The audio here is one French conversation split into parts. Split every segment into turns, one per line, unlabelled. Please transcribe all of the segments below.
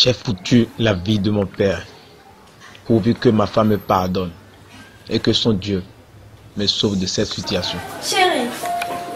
J'ai foutu la vie de mon père, pourvu que ma femme me pardonne et que son Dieu me sauve de cette situation.
Chérie,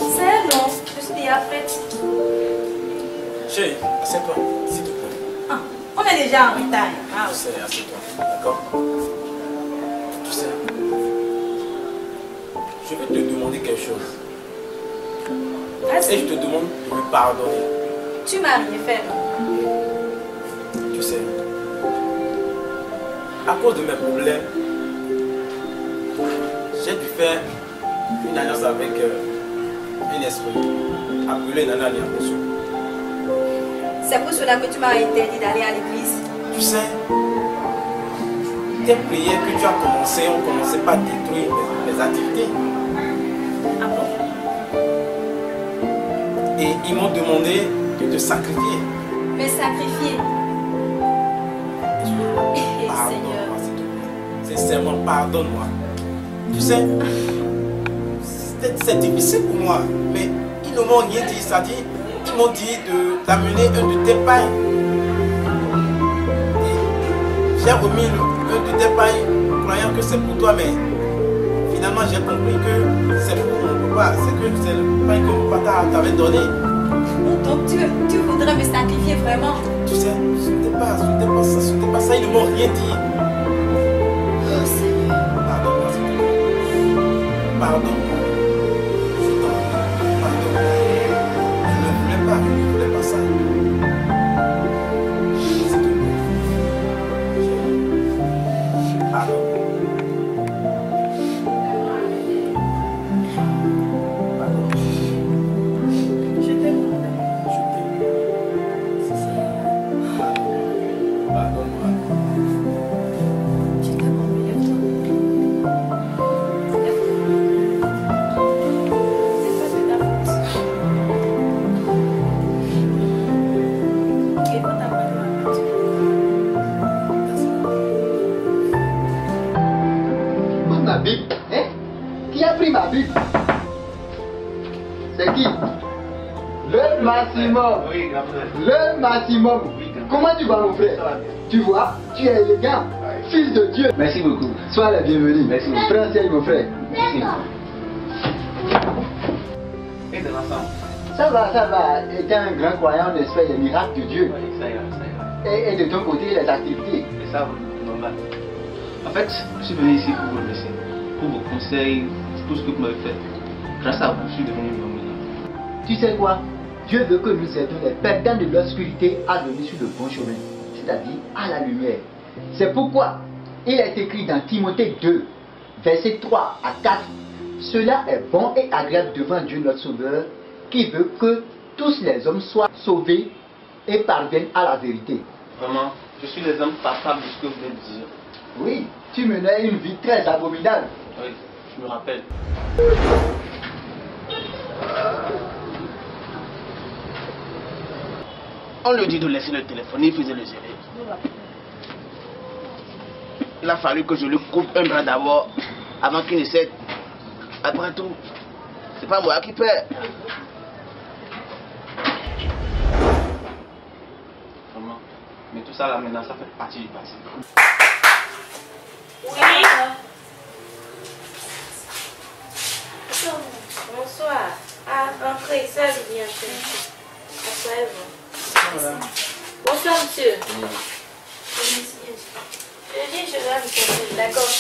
c'est bon, je suis déjà prête.
Chérie, assieds-toi, s'il te plaît.
Ah, on est déjà en retard. Ah,
Je sais, assieds-toi, d'accord? Tu sais, je vais te demander quelque chose.
vas-y.
Et je te demande de me pardonner.
Tu m'as rien fait.
Tu sais, à cause de mes problèmes, j'ai dû faire une alliance avec un esprit appelé Nana Niamoso.
C'est pour cela que tu m'as interdit d'aller à l'église.
Tu sais, tes prières que tu as commencé ont commencé par détruire mes activités.
Ah bon?
Et ils m'ont demandé de te sacrifier.
Me sacrifier.
Pardonne-moi, s'il te plaît. Sincèrement, pardonne-moi. Tu sais, c'est difficile pour moi, mais ils ne m'ont rien dit. C'est-à-dire, ils m'ont dit d'amener un de tes pailles. J'ai remis un de tes pailles, croyant que c'est pour toi, mais finalement j'ai compris que c'est pour mon papa. C'est le pain que mon papa t'avait donné.
Donc tu voudrais me sacrifier vraiment?
Tu sais, ce n'était pas ça, ils ne m'ont rien dit.
Oh Seigneur.
Pardonne-moi, s'il te plaît. Pardonne-moi. Pardonne-moi. Je ne voulais pas ça. S'il te plaît. Pardonne.
Je t'aime.
Pardonne-moi.
Je t'aime, lève-toi. C'est pas de ta faute. Et quand t'as pris ma main,
Ma Bible, hein? Qui a pris ma Bible? C'est qui? Le maximum.
Oui, grand frère.
Le maximum. Comment tu vas, mon frère? Tu vois, tu es élégant. Fils de Dieu.
Merci beaucoup.
Sois le bienvenu.
Merci beaucoup.
Prends siège, mon frère.
Merci. Et de l'ensemble.
Ça va. Étant un grand croyant, on espère les miracles de Dieu.
Oui, ça ira.
Et de ton côté, les activités.
Et ça, normal. En fait, je suis venu ici pour vous remercier. Pour vos conseils, tout ce que vous m'avez fait. Grâce à vous, je suis devenu un homme maintenant.
Tu sais quoi? Dieu veut que nous aidons les perdants de l'obscurité à venir sur le bon chemin, c'est-à-dire à la lumière. C'est pourquoi il est écrit dans Timothée 2, versets 3 à 4, cela est bon et agréable devant Dieu notre Sauveur, qui veut que tous les hommes soient sauvés et parviennent à la vérité.
Vraiment, je suis l'exemple palpable de ce que vous venez de dire.
Oui, tu menais une vie très abominable.
Oui, je me rappelle. On lui dit de laisser le téléphone, il faisait le zélé. Il a fallu que je lui coupe un bras d'abord, avant qu'il ne cède. Après tout, c'est pas moi qui paie. Vraiment. Mais tout ça là maintenant, ça fait partie du passé.
oui. Bonsoir. Ah, entrez, ça je viens chercher. Asseyez-vous. Bonsoir, monsieur. Je viens, je vais vous chercher. D'accord.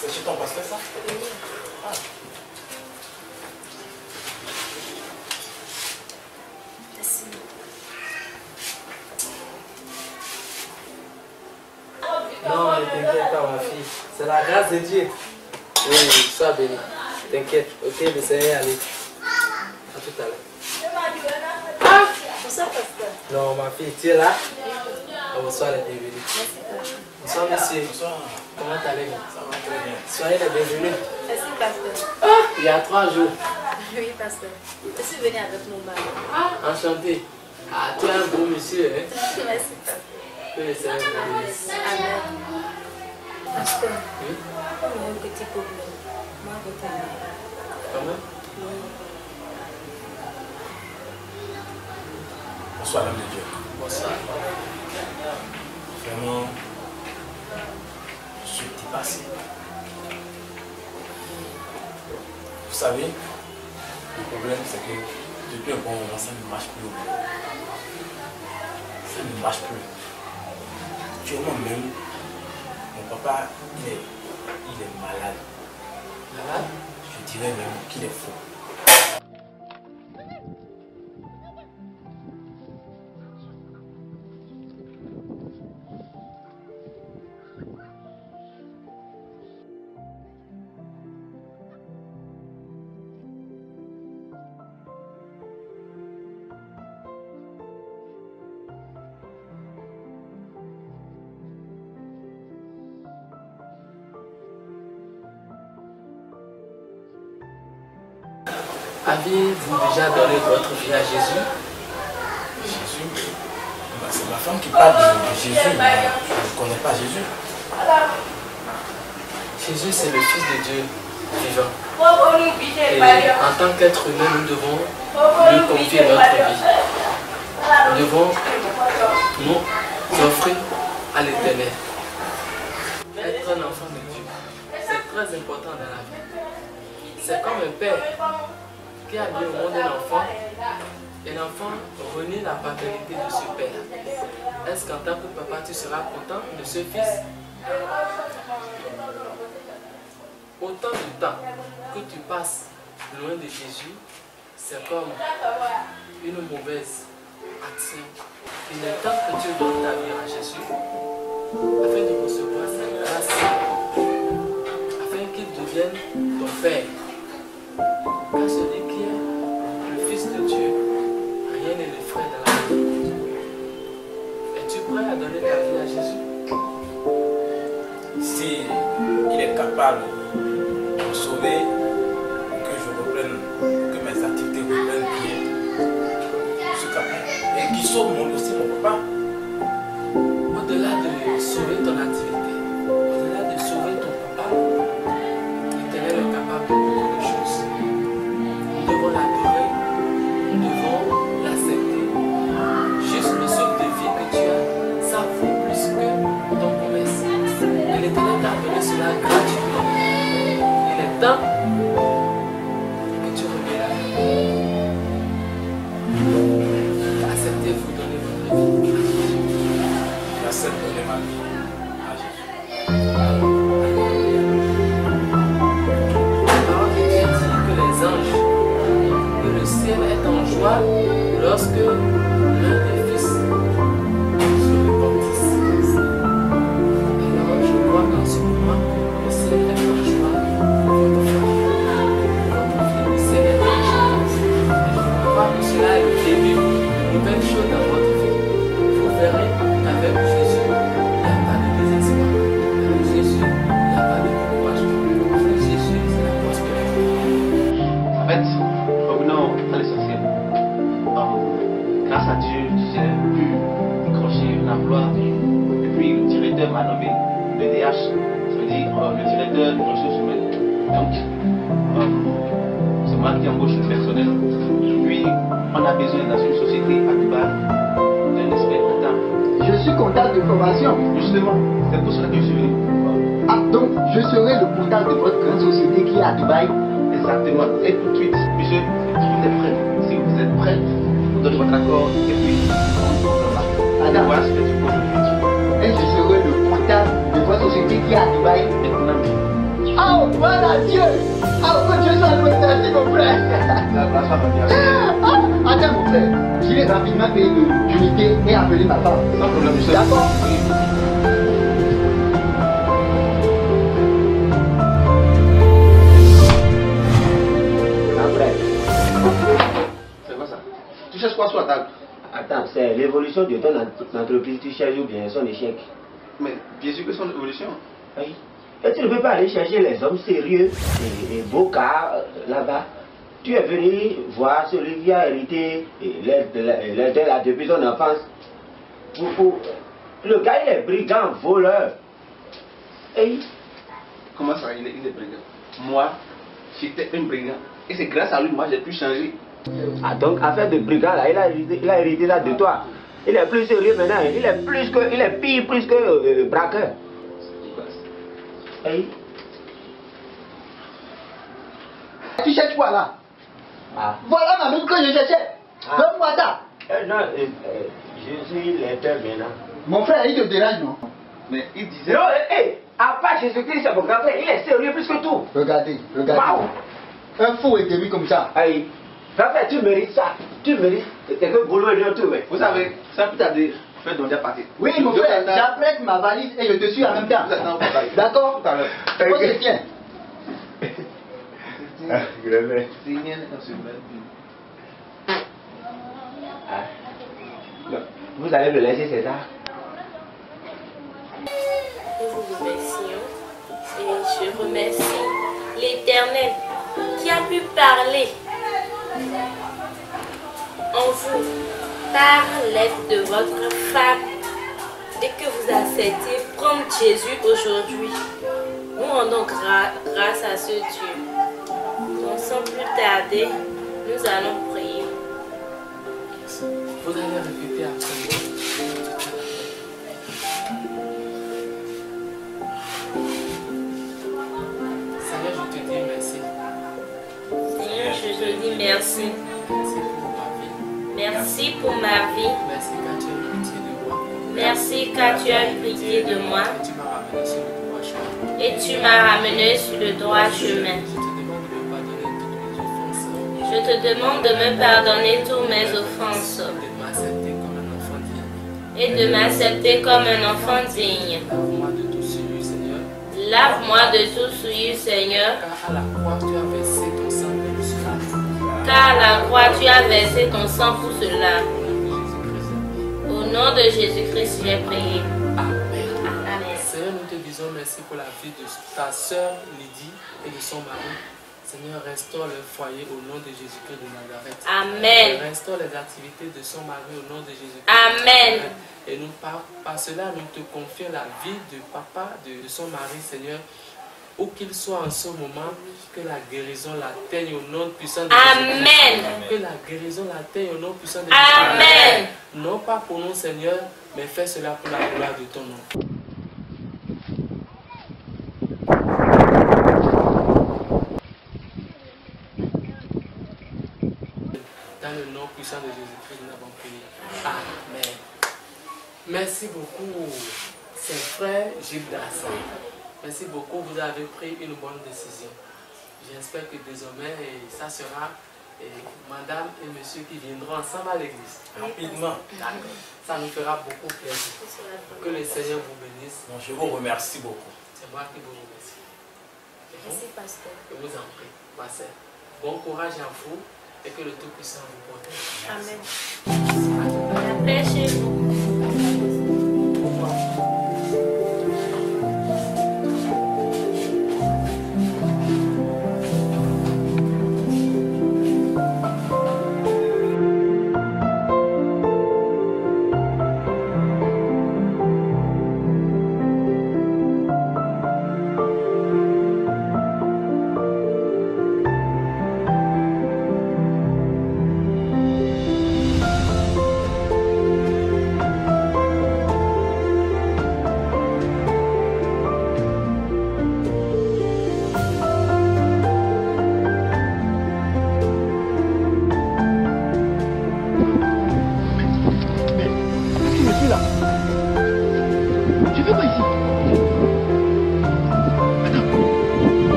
C'est chez ton pasteur, ça? Ah.
Merci.
Non, ne t'inquiète pas, ma fille. C'est la grâce de Dieu. Oui, sois béni. T'inquiète. Ok, le Seigneur est allé. À tout à l'heure.
Ah, bonsoir, pasteur.
Non, ma fille, tu es là? Bonsoir, les bienvenus. Bonsoir, monsieur.
Bonsoir.
Comment allez-vous?
Ça va très bien.
Soyez les bienvenus.
Merci, pasteur.
Il y a 3 jours.
Oui, pasteur. Je suis venue avec mon mari.
Enchanté. Ah, tu es un beau monsieur, hein?
Merci, pasteur.
Que le Seigneur vous bénisse.
Amen. Pasteur,
Oui?
on a un petit problème. Moi, avec ta mère.
Comment?
Bonsoir, l'homme de Dieu.
Bonsoir.
Vraiment, je suis dépassé. Vous savez, le problème c'est que depuis un bon moment, ça ne marche plus au boulot. Ça ne marche plus. Actuellement même, mon papa, il est malade.
Malade?
Je dirais même qu'il est fou.
Avez-vous déjà donné votre vie à Jésus?
Jésus, bah, c'est ma femme qui parle de Jésus, mais je ne connais pas Jésus.
Jésus, c'est le Fils de Dieu vivant. Et en tant qu'être humain, nous devons lui confier notre vie. Nous devons nous offrir à l'Éternel. Être un enfant de Dieu, c'est très important dans la vie. C'est comme un père qui a mis au monde un enfant, et l'enfant renie la paternité de ce père. Est-ce qu'en tant que papa, tu seras content de ce fils? Autant de temps que tu passes loin de Jésus, c'est comme une mauvaise action. Il est temps que tu donnes ta vie à Jésus afin de recevoir sa grâce, afin qu'il devienne ton Père. Car celui qui est le Fils de Dieu, rien ne le ferait dans la vie. Es-tu prêt à donner ta vie à Jésus?
Si il est capable de me sauver, que je reprenne, que mes activités reprennent bien, je suis capable. Et qu'il sauve aussi mon papa.
Au-delà de sauver ton activité, au-delà de sauver ton papa, l'Éternel est capable de beaucoup de choses. Nous devons l'adorer, nous devons l'accepter. Juste le seul défi que tu as, ça vaut plus que ton commerce. Et l'Éternel t'a donné cela gratuitement. Il est temps que tu remets la vie. Acceptez-vous donner votre vie à Jésus.
J'accepte de donner ma vie à Jésus.
La parole de Dieu dit que les anges, que le ciel est en joie lorsque l'un des fils se repentisse. Et alors je crois qu'en ce moment, le ciel est en joie pour votre famille, votre fille. Le ciel est en joie. Et je crois que cela est le début d'une nouvelle chose dans votre vie. Vous verrez qu'avec Jésus, il n'y a pas de désespoir. Avec Jésus, il n'y a pas de découragement. Avec Jésus, c'est la prospérité.
En fait, revenons à l'essentiel. Grâce à Dieu, j'ai pu décrocher un emploi. Et puis le directeur m'a nommé le DH, ça veut dire le directeur des ressources humaines. Donc, c'est moi qui embauche le personnel. Puis, on a besoin dans une société à Dubaï d'un expert comptable.
Je suis comptable de formation.
Justement, c'est pour cela que je suis venu.
Ah, donc je serai le comptable de votre grande société qui est à Dubaï.
Exactement. Et tout de suite, monsieur, tout est prêt. Si vous êtes prêt, vous donnez votre accord et puis on
Adam,
voilà ce que tu peux aujourd'hui.
et je serai le comptable de votre société qui est à Dubaï.
Maintenant,
Oh, voilà Dieu! Oh, que Dieu soit loué, merci mon frère!
la femme va bien.
Ah, attends mon frère, je vais rapidement payer l'unité et appeler ma femme.
Sans problème, monsieur.
D'accord?
Oui.
Mon frère,
C'est quoi ça? Tu cherches quoi sur la table?
Attends, c'est l'évolution de ton entreprise, tu cherches ou bien son échec?
Mais bien sûr que c'est une évolution.
Oui. Et tu ne peux pas aller chercher les hommes sérieux et beaux cas là-bas. Tu es venu voir celui qui a hérité l'aide là depuis son enfance. Le gars, il est brigand, voleur. Et
Comment ça, il est brigand? Moi, j'étais un brigand. Et c'est grâce à lui, moi, j'ai pu changer.
Ah, donc, affaire de brigand, là, il a hérité ça de toi. Il est plus sérieux maintenant. Il est pire plus que braqueur. Hey.
Tu cherches quoi là?
Ah.
Voilà ma même que je cherchais.
Ah.
Donne-moi ça.
Non, je suis lecteur maintenant.
Mon frère, il te dérange, non?
Mais il disait.
Non, à part Jésus-Christ, c'est mon grand frère. Il est sérieux plus que tout.
Regardez.
Waouh.
Un fou est demi comme ça.
Aïe. Grand frère, tu mérites ça. Tu mérites. C'est que boulot et tout.
Vous savez, ça peut t'aider. Faites donc des parties.
Oui, mon frère, j'apprête ma valise et je te suis en même temps. D'accord?
Tout à l'heure.
On se tient.
Vous allez me laisser, c'est ça?
Nous vous remercions et je remercie l'Éternel qui a pu parler en vous par l'aide de votre femme et que vous acceptez prendre Jésus aujourd'hui. Nous rendons grâce à ce Dieu. Donc sans plus tarder, nous allons prier.
Vous allez répéter après moi. Seigneur, je te dis merci.
Seigneur, je te dis merci.
Merci pour ma vie.
Merci pour ma vie.
Merci car tu as eu pitié de moi.
Merci car tu as eu pitié de moi.
Et tu m'as ramené sur le droit chemin.
Et tu m'as ramené sur le droit chemin.
Je te demande de me pardonner toutes mes offenses.
Je te demande de me pardonner tous mes offenses.
De m'accepter comme un enfant digne.
Et de m'accepter comme un enfant digne.
Lave-moi de tout souillure, Seigneur.
Lave-moi de tout souillure, Seigneur.
Car à la croix, tu as versé ton sang pour cela.
Car à la croix, tu as versé ton sang pour cela. Au nom de Jésus-Christ, j'ai prié.
Amen.
Amen.
Seigneur, nous te disons merci pour la vie de ta sœur Lydie et de son mari. Seigneur, restaure le foyer au nom de Jésus-Christ de Nazareth.
Amen.
Restaure les activités de son mari au nom de Jésus-Christ.
Amen.
Et nous, par cela, nous te confions la vie de papa, de son mari, Seigneur. Où qu'il soit en ce moment, que la guérison l'atteigne au nom puissant de Jésus-Christ.
Amen.
Que la guérison l'atteigne au nom puissant de Jésus-Christ.
Amen.
Non pas pour nous, Seigneur, mais fais cela pour la gloire de ton nom. Dans le nom puissant de Jésus-Christ, nous avons prié. Amen. Merci beaucoup, c'est frère Gilles Dassin. Merci beaucoup, vous avez pris une bonne décision. J'espère que désormais, ça sera madame et monsieur qui viendront ensemble à l'église.
Rapidement.
Ça nous fera beaucoup plaisir. Que le Seigneur vous bénisse.
Non, je vous remercie beaucoup.
C'est moi qui vous remercie.
Merci, pasteur.
Je vous en prie, ma sœur. Bon courage à vous et que le Tout-Puissant vous protège.
Amen. La paix chez vous.